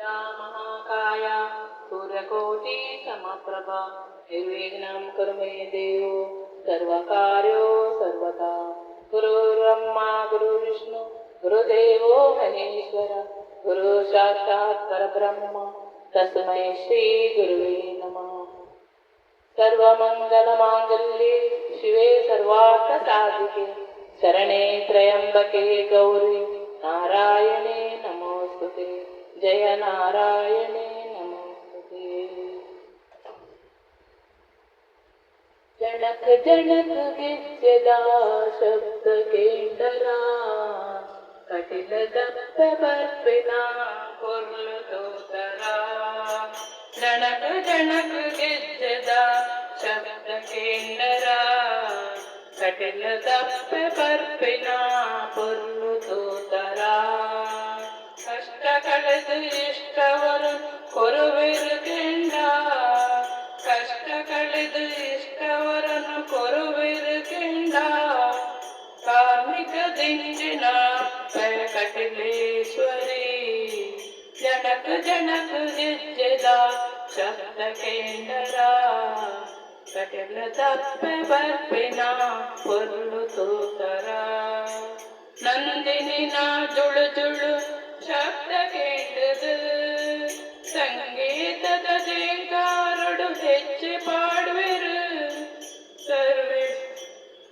महाकाय सूर्यकोटि समप्रभा निर्विघ्नं कुरु मे देवो सर्वकार्यो सर्वदा गुरुर्ब्रह्मा गुरुर्विष्णु गुरुदेवो महेश्वर गुरु साक्षात् परब्रह्म तस्मै श्री गुरुवे नमः। सर्वमङ्गलमाङ्गल्ये शिवे सर्वार्थसाधिके शरणे त्र्यम्बके गौरी नारायणे नमोस्तुते जय नारायणे नमोस्तुते। जनक जनक गिज्जदा शब्द केंडरा कटिल दप्प बर्पिना कुर्ल तोतरा। जनक जनक गिज्जदा शब्द केंडरा कटिल दप्ಪ ಬರ್ಪಿನ ಪೊರ್ಲು ತೋತರ. ಕಷ್ಟ ಕಳೆದು ಇಷ್ಟವರು ಕೊರುವೆರು ಕೆಂಡ ಕಷ್ಟ ಕಳೆದು ಇಷ್ಟವರನ್ನು ಕೊರುವೆರು ಕೆಂಡ. ಕಾರ್ಮಿಕ ದಿಂಜಿನ ಕಟಿಲೇಶ್ವರಿ ಜನಕ ಜನಕ ಗೆಜ್ಜೆದ ಶಬ್ದ ಕೇಂದರ ಕಟಲ ದಪ್ಪ ಬರ್ಪಿನ ಪೊರ್ಲು ತೋತರ. ನಂದಿನಿನ ಜುಳು ಜುಳು ಶಬ್ದ ಕೇಂದ್ರದ ಸಂಗೀತದ ಜೇಂಕಾರಡು ಹೆಚ್ಚಿ ಪಾಡುವೆರು. ಸರ್ವೇ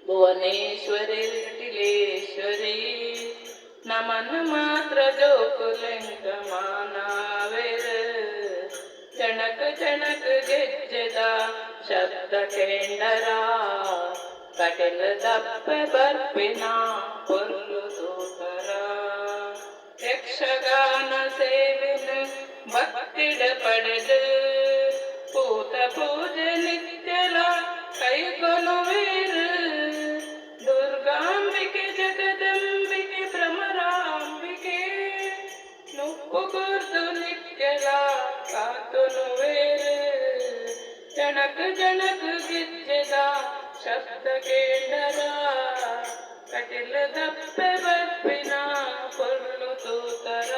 ಭುವನೇಶ್ವರಿ ಕಟಿಲೇಶ್ವರಿ ನಮನ ಮಾತ್ರ ಜೋಕುಲೆಂಕ ಮಾನವೆರು. ಜನಕ ಜನಕ ಗೆಜ್ಜೆದ ಶಬ್ದ ಕೇಂಡರ ಕಟಲ ದಪ್ಪ ಬರ್ಪಿನ ಪೊರ್ಲು ತೋತರ. ಯಕ್ಷಗಾನ ಸೇವೆನ ಭಕ್ತಿಡ ಪಡೆದು ಪೂತ ಪೂಜೆ ನಿತ್ಯಲ ಕೈಗೊಳ್ಳುವೇರು. ದುರ್ಗಾಂಬಿಕೆ ಜಗದಂಬಿಕೆ ಭ್ರಮರಾಂಬಿಕೆ ನುಪ್ಪು ಕೂರ್ದು ನಿತ್ಯಲ ಕಾತುನುವೇರು. ಜನಕ ಜನಕ ಗಿಜ್ಜೆದ ಶಬ್ದ ಕೇಂಡರ ಕಟಿಲ ದಪ್ಪ ಬರ್ಪಿನ ಪೊರ್ಲು ತೋತರ.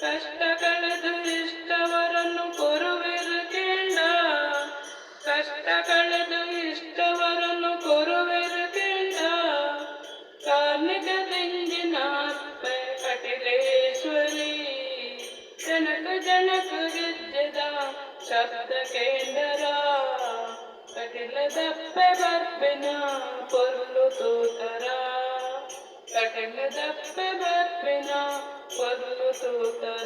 ಕಷ್ಟ ಕಳೆದು ಇಷ್ಟವರನ್ನು ಕೊರುವೆರು ಕೆಂಡ ಕಷ್ಟ ಕಳೆದು ಇಷ್ಟವರನ್ನು ಕೊರುವೆರು ಕೆಂಡ. ಕಾರ್ಮಿಕ ದಿಂಜಿನ ಕಟಿಲೇಶ್ವರಿ ಜನಕ ಜನಕ ಗೆಜ್ಜೆದ ಶಬ್ದ ಕೇಂದರ ಕಟಿಲ ದಪ್ಪ ಬರ್ಪಿನ ಪೊರ್ಲು ತೋತರ. ಕಟಿಲ ದಪ್ಪ ಬರ್ಪಿನ ಪೊರ್ಲು ತೋತರ.